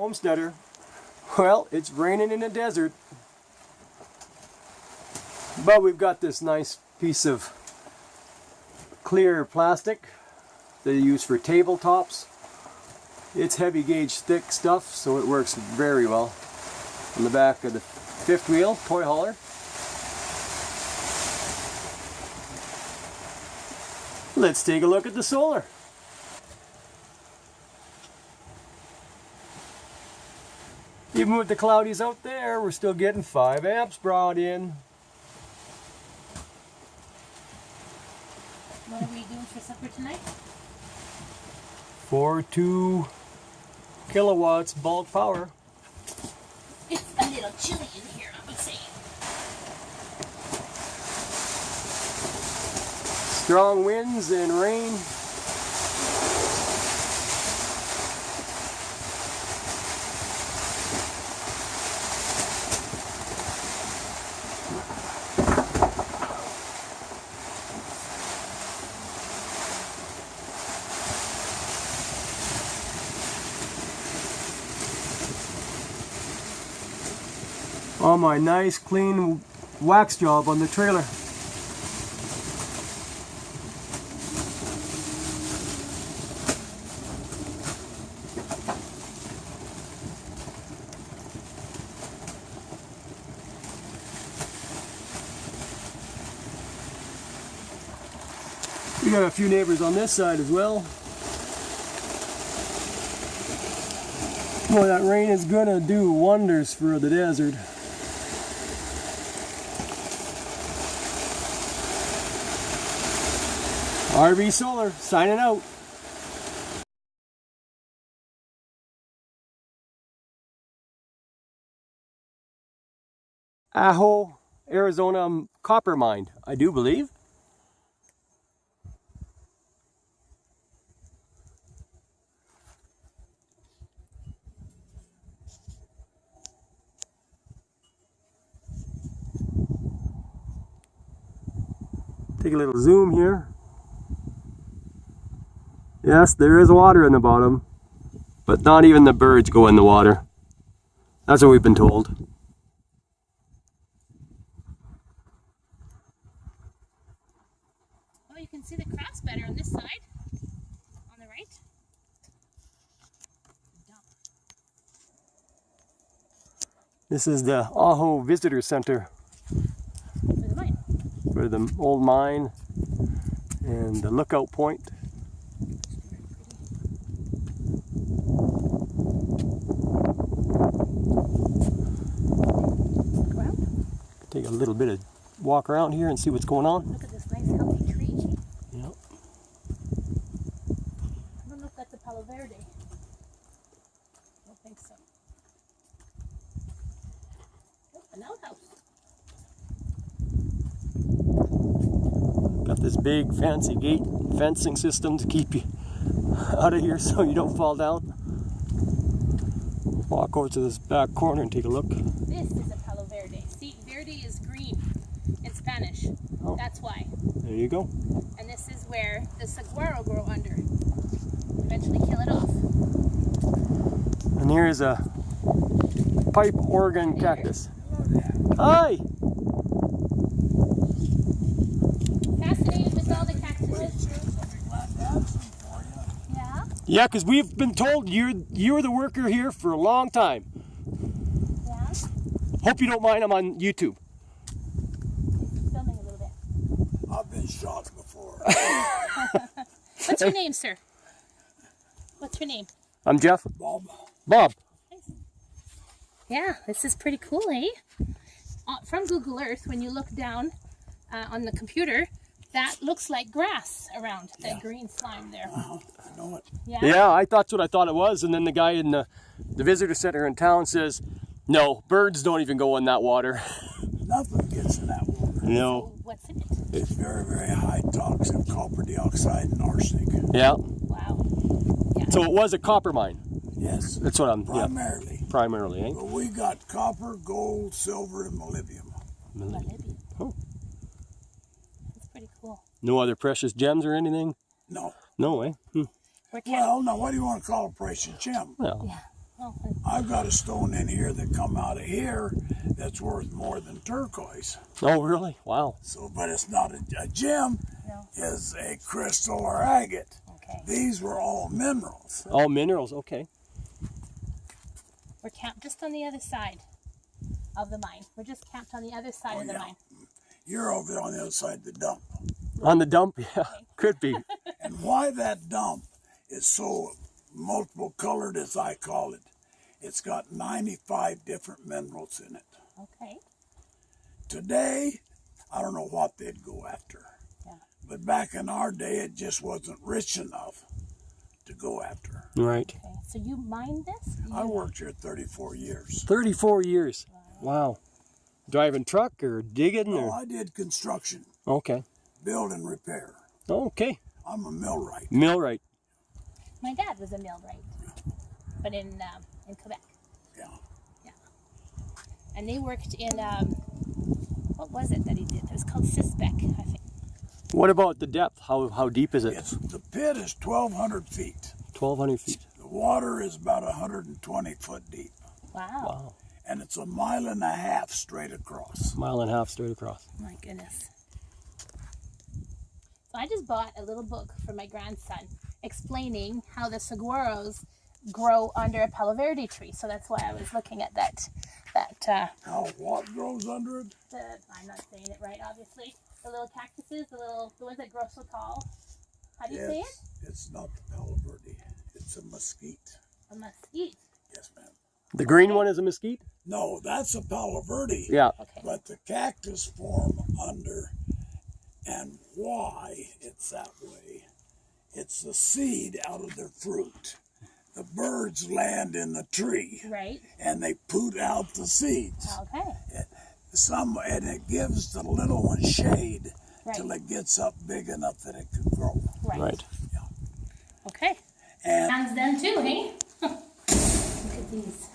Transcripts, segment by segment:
Homesteader. Well, it's raining in the desert. But we've got this nice piece of clear plastic that you use for tabletops. It's heavy gauge thick stuff, so it works very well. On the back of the fifth wheel, toy hauler. Let's take a look at the solar. Even with the cloudies out there, we're still getting 5 amps brought in. What are we doing for supper tonight? 42 kilowatts bulk power. It's a little chilly in here, I would say. Strong winds and rain. On my nice clean wax job on the trailer. We got a few neighbors on this side as well. Boy, that rain is gonna do wonders for the desert. RV Solar, signing out. AJO, Arizona copper mine, I do believe. Take a little zoom here. Yes, there is water in the bottom, but not even the birds go in the water. That's what we've been told. Oh, you can see the cracks better on this side, on the right. This is the AJO Visitor Center. For the mine. For the old mine and the lookout point. Take a little bit of walk around here and see what's going on. Look at this nice healthy tree. Yep. I don't know if that's a Palo Verde. I don't think so. Oh, an outhouse. Got this big fancy gate fencing system to keep you out of here so you don't fall down. Walk over to this back corner and take a look. This is a Palo Verde. See, verde is green in Spanish. Oh. That's why. There you go. And this is where the saguaro grow under. Eventually kill it off. And here is a pipe organ cactus. Hi! Fascinated with all the cactuses. Yeah? Yeah, because we've been told you're the worker here for a long time. Yeah? Hope you don't mind, I'm on YouTube. Filming a little bit. I've been shot before. What's your name, sir? What's your name? I'm Jeff. Bob. Bob. Yeah, this is pretty cool, eh? From Google Earth, when you look down on the computer, that looks like grass around that green slime there. I know it. Yeah, that's what I thought it was. And then the guy in the visitor center in town says, no, birds don't even go in that water. Nothing gets in that water. No. So what's in it? It's very, very high toxic copper dioxide and arsenic. Yeah. Wow. Yeah. So it was a copper mine. Yes. That's what I'm, Primarily. yeah, primarily, eh? But we got copper, gold, silver, and molybdenum. Molybdenum. Oh. That's pretty cool. No other precious gems or anything? No. No, eh? We're Well, now what do you want to call a precious gem? Well, Yeah. Oh, I've got a stone in here that come out of here that's worth more than turquoise. Oh, really? Wow. So, but it's not a gem. no. It's a crystal or agate. Okay. These were all minerals. All minerals, okay. We're camped just on the other side of the mine. We're just camped on the other side of the mine. You're over there on the other side of the dump. On the dump, yeah, could be. And why that dump is so multiple colored, as I call it, it's got 95 different minerals in it. Okay. Today, I don't know what they'd go after. Yeah. But back in our day, it just wasn't rich enough to go after. Right. Okay. So you mined this? I worked here 34 years. 34 years. Wow. Driving truck or digging Oh, or? I did construction, Okay. build and repair. Okay. I'm a millwright. Millwright. My dad was a millwright, but in Quebec. Yeah. Yeah. And they worked in what was it that he did? It was called Sisbeck, I think. What about the depth? How deep is it? The pit is 1,200 feet. 1,200 feet. The water is about 120 foot deep. Wow. Wow. And it's 1.5 miles straight across. Mile and a half straight across. My goodness. So I just bought a little book for my grandson explaining how the saguaros grow under a Palo Verde tree. So that's why I was looking at that. How what grows under it? I'm not saying it right, obviously. The little cactuses, the ones that grow so tall. How do you say it? It's not the Palo Verde. It's a mesquite. A mesquite. Yes, ma'am. The green one is a mesquite? No, that's a Palo Verde. Yeah. Okay. But the cactus form under, and why it's that way, it's the seed out of their fruit. The birds land in the tree, Right. and they poot out the seeds. Okay. And it gives the little one shade Right. till it gets up big enough that it can grow. Right. Okay. And Hands them too, hey? Look at these.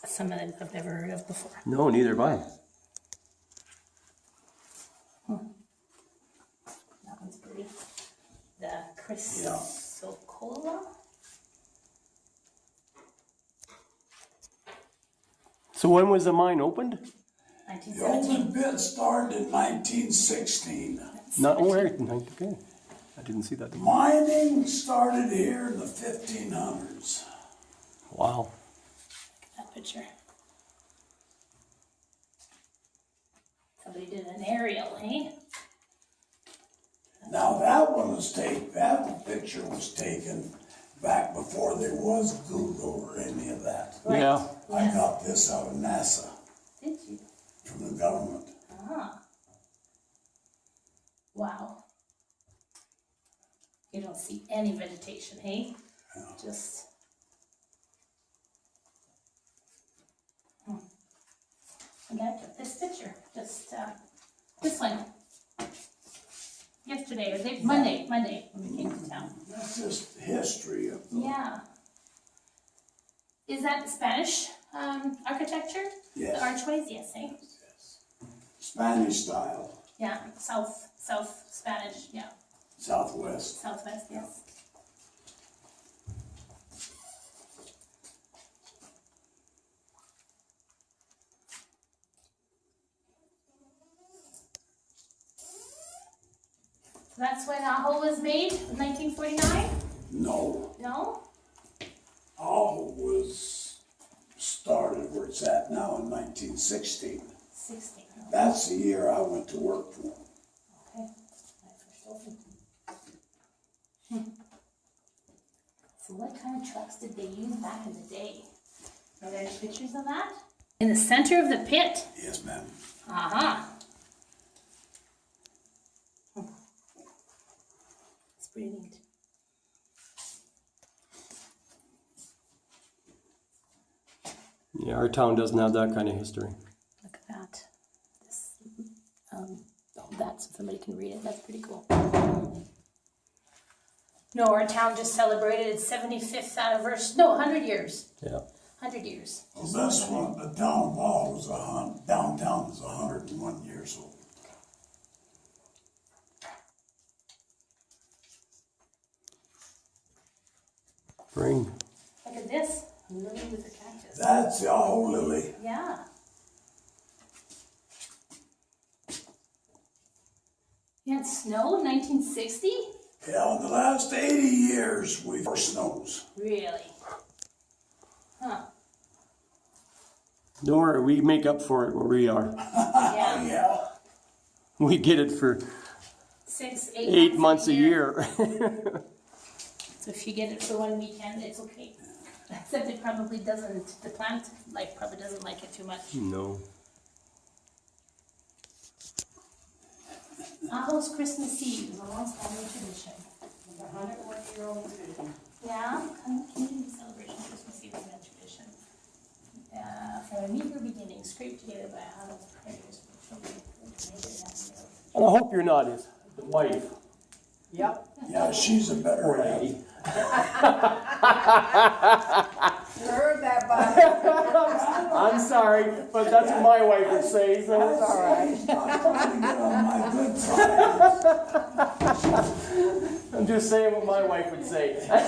Some of them I've never heard of before. No, neither have I. That one's pretty. The chrysocolla. So when was the mine opened? the 1917. open pit started in 1916. Not okay. I didn't see that. Mining started here in the 1500s. Wow. That picture. Somebody did an aerial, hey? Now that one was taken, that picture was taken back before there was Google or any of that. Right. Yeah. I got this out of NASA, Did you? from the government. Ah. Wow. You don't see any vegetation, hey? Yeah. Just. I got this picture, just this one. Yesterday, or the day, Monday, when we came to town. That's just history of the, Yeah. Is that Spanish architecture? Yes. The archways, yes, eh? Spanish style, Yeah, south Spanish, yeah. Southwest. Southwest, yes. So that's when AJO was made, 1949? No, No? AJO was started where it's at now in 1916. 16. That's the year I went to work for them. Okay. My first open. So what kind of trucks did they use back in the day? Are there any pictures of that? In the center of the pit? Yes, ma'am. Uh-huh. It's pretty neat. Yeah, our town doesn't have that kind of history. Look at that. This, that, so somebody can read it. That's pretty cool. No, our town just celebrated its 75th anniversary. No, 100 years. Yeah. 100 years. Well, this one, the town hall was downtown was 101 years old. Spring. Look at this. Lily with the cactus. That's oh, Lily. Yeah. You had snow in 1960? Yeah, in the last 80 years, we've had snows. Really? Huh. Don't worry, we make up for it where we are. Yeah. Yeah. We get it for 6, 8 months a year. So if you get it for one weekend, it's okay. Except it probably doesn't, the plant life probably doesn't like it too much. No. AJO's Christmas Eve is a long-standing tradition. It's a 101-year-old tradition. Yeah, community celebration Christmas Eve event tradition. From a meager beginning, scraped together by AJO's prayers for children to make it happen. And I hope you're not his wife. Yep. Yeah, she's a better Poor half. lady. You heard that, Bob. I'm sorry, but that's what my wife would say, so it's all right. She's not trying to get on my good side. I'm just saying what my wife would say. Going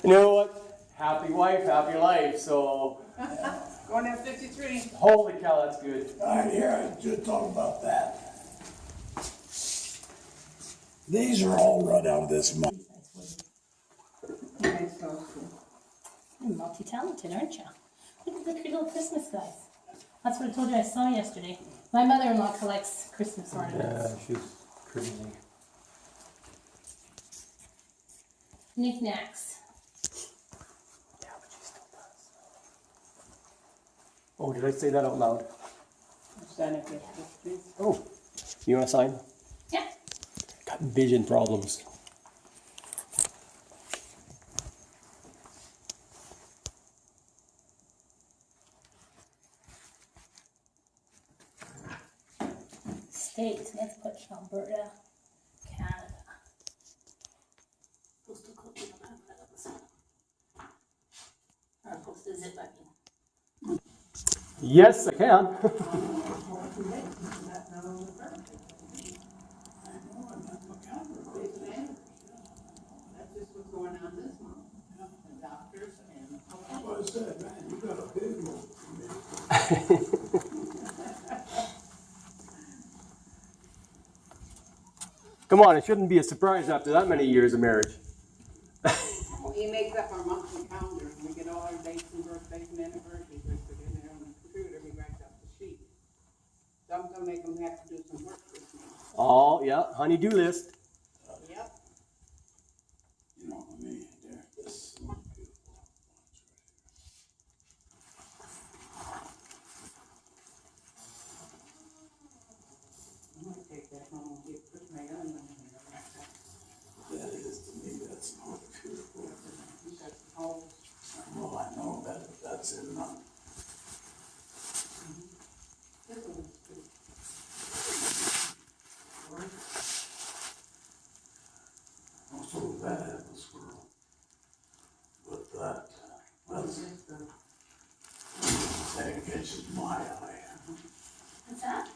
You know what? Happy wife, happy life. So, at 53. holy cow, that's good. All right, here, I just talk about that. These are all right out of this month. Nice, so cool. You're multi-talented, aren't you? Look at the pretty little Christmas guys. That's what I told you I saw yesterday. My mother-in-law collects Christmas ornaments. She's crazy. Knickknacks. Yeah, but she still does. Oh, did I say that out loud? Stand up, please. Oh, you want to sign? Yeah. Got vision problems. States, let's put Alberta, Canada. Postal code, we don't have that other side. Or postal zip, I mean. Yes, I can. That's just what's going on this month. The doctors and. That's what I said, man, you got a big one. Come on, it shouldn't be a surprise after that many years of marriage. Well, he makes up our monthly calendar. We get all our dates and birthdays and anniversaries listed in there on the computer. He writes up the sheet. So I'm gonna make him have to do some work this month. Oh, yeah, honey-do list. Yep. You know, I mean, this is one beautiful bunch I'm gonna take that home and put my other one in there. right here. That is, to me, that's not beautiful. You got the whole. Well, I know that, that's in, This one is good. also that had a squirrel. But that's, that catches my eye. What's that?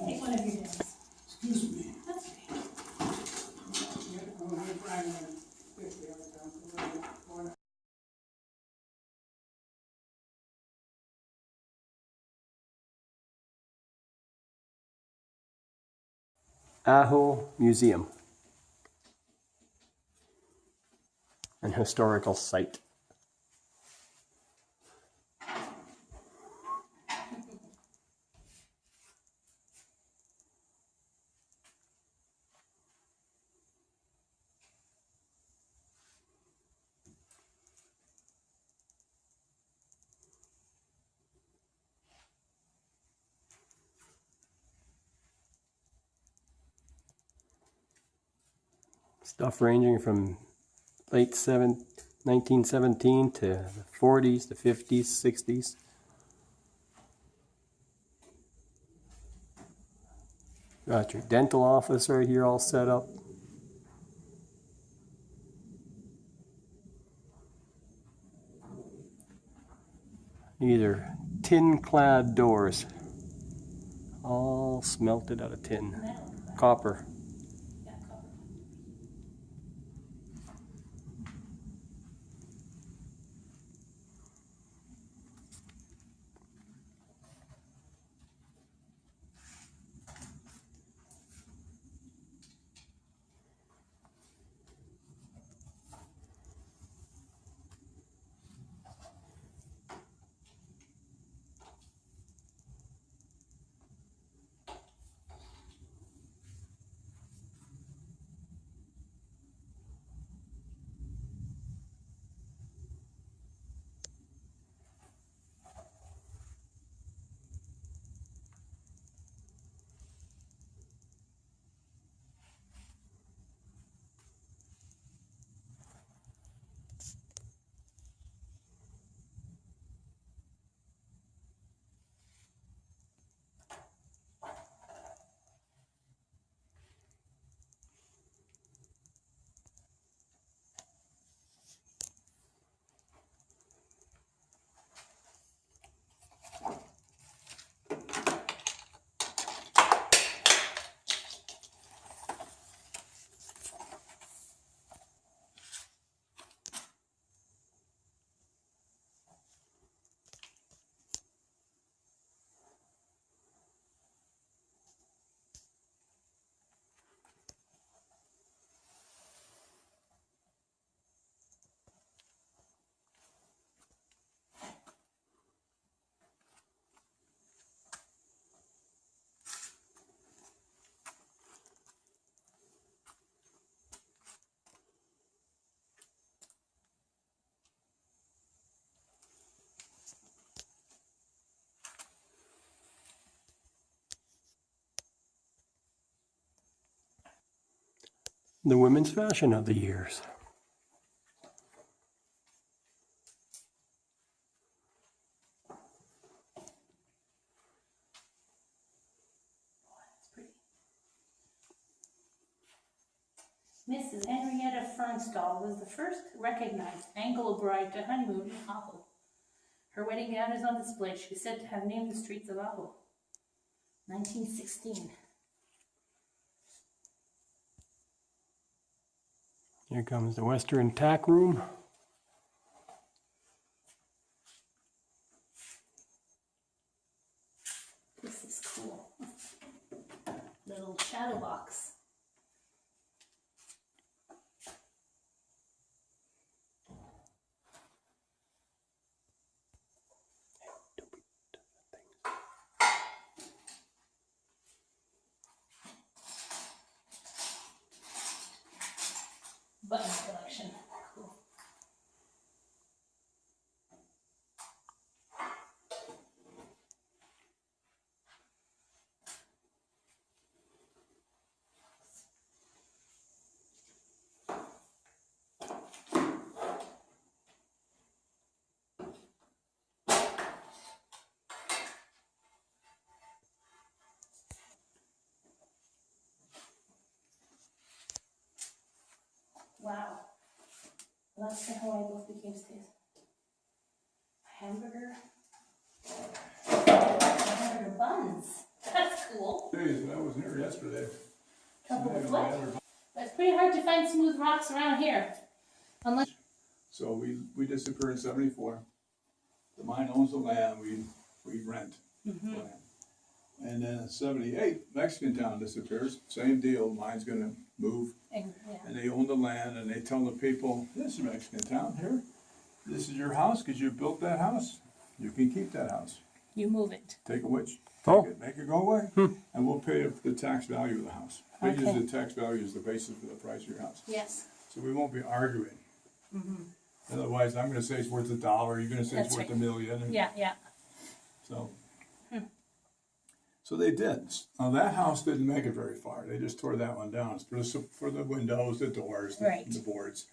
Take one of your days. Excuse me. That's okay. You're trying to quickly all the time. AJO Museum. An historical site. Stuff ranging from late 1917 to the 40s, the 50s, 60s. Got your dental office right here all set up. These are tin-clad doors, all smelted out of tin. Metal. Copper. Yeah, copper. the women's fashion of the years. Mrs. Henrietta Fernstall was the first recognized Anglo bride to honeymoon in Aho. Her wedding gown is on display. She is said to have named the streets of Aho. 1916. Here comes the Western Tack Room. This is cool. Little shadow box. Button collection. Cool. Wow. Alaska and Hawaii both became states. Hamburger buns. That's cool. Jeez, I was here yesterday. Couple of what? But it's pretty hard to find smooth rocks around here. Unless So we disappeared in 74. The mine owns the land, we rent the land. And then in 78, Mexican town disappears, same deal, mine's gonna move. yeah. And they own the land and they tell the people, this is Mexican town here. This is your house because you built that house. You can keep that house. You move it. Take a witch, Oh. take it, make it go away, and we'll pay the tax value of the house. We use Okay. the tax value as the basis for the price of your house. Yes. So we won't be arguing. Otherwise, I'm gonna say it's worth $1, you're gonna say it's That's worth right. $1 million. and Yeah. So. So they did. Now that house didn't make it very far. They just tore that one down for the windows, the doors, Right. the boards.